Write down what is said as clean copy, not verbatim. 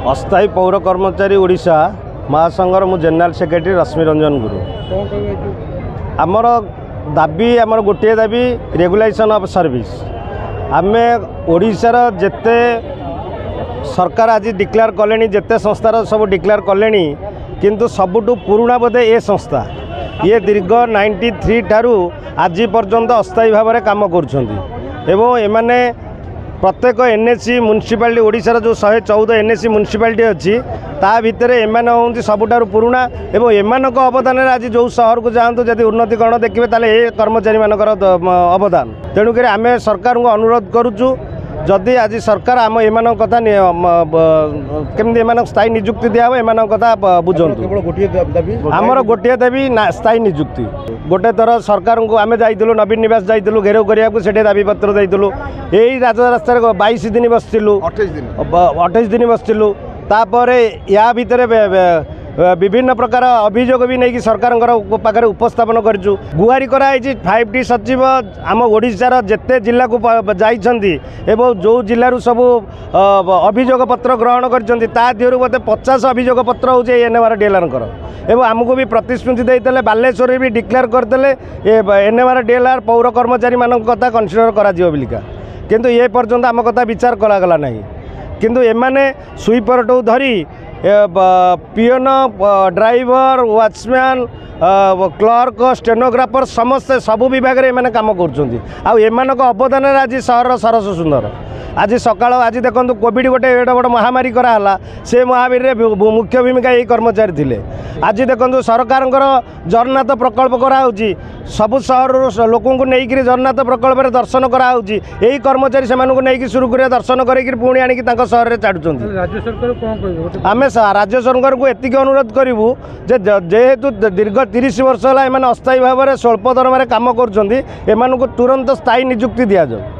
अस्थायी पौर कर्मचारी ओडिशा महासंघर मु जनरल सेक्रेटरी रश्मि रंजन गुरु। आमर दाबी आमर गोटे दाबी रेगुलेशन ऑफ सर्विस। आम ओडिशार जेते सरकार आज डिक्लेयर कले जेते संस्थार सब डिक्लेयर कले किंतु सबुठु पुराणा बोधे ए संस्था ये दीर्घ 93 ठारू आज पर्यंत अस्थायी भाव में काम करने प्रत्येक एनएसी म्युनिसिपालिटी ओडिशार जो 114 एनएसी म्युनिसिपालिटी अच्छी ता भितर एमाने होंगे सबुठारु पुराणा एवं एमानक अवदान आज जो सहर को जातु जब उन्नतिकरण देखिए ताले ए कर्मचारी मानकर अवदान। तेणुक आम सरकार को अनुरोध करुचु जदि आज सरकार आम एम कथा केमती एम स्थायी निजुक्ति दिया एम कथा बुझुँ। आमर गोटे दाबी स्थायी निजुक्ति। गोटे थर सरकार को आम जाइलु नवीन निवास जाइलु घेराव करने से दाबी पत्र देलु यही राजरास्तार 22 दिन बसलु 28 दिन बसलु तापर या भितर विभिन्न प्रकार अभियोग भी नहीं सरकार पाखे उपस्थापन करूँ। गुहारी कराई 5T सचिव आम ओडिशार जेते जिला को जाइछंती एवं जो जिलू सब अभियोग पत्र ग्रहण कर बोधे 50 अभियोग पत्र हो एनएमआर डीएलआर एवं आमको भी प्रतिश्रुति देते बालेश्वर भी डिक्लेयर करते एनएमआर डीएलआर पौर कर्मचारी मान कथा कनसीडर करा किंतु ये पर्यंत आम कथा विचार करागला नहीं। किंतु एमाने स्वीपर टू धरी peon driver watchman clerk stenographer समस्ते सबू विभाग में काम कर अवदान आज सहर सरस सुंदर। आज सकाल आज देखो कोविड गोटे एड बड़ महामारी कराला से महामारी मुख्य भूमिका यही कर्मचारी थिले। आज देखो सरकार जगन्नाथ प्रकल्प कराऊँगी सबु सहर लोक नहीं जगन्नाथ प्रकल्प में दर्शन कराऊँगी यही कर्मचारी से नहीं शुरू कर दर्शन कर पुणी आनिक सहर में छाड़ुं। आम राज्य सरकार को एतिक अनुरोध करूँ जेहेतु दीर्घ 30 वर्ष है अस्थायी भाव में स्वल्प दरमार काम कर तुरंत स्थायी निजुक्ति दि जाऊ।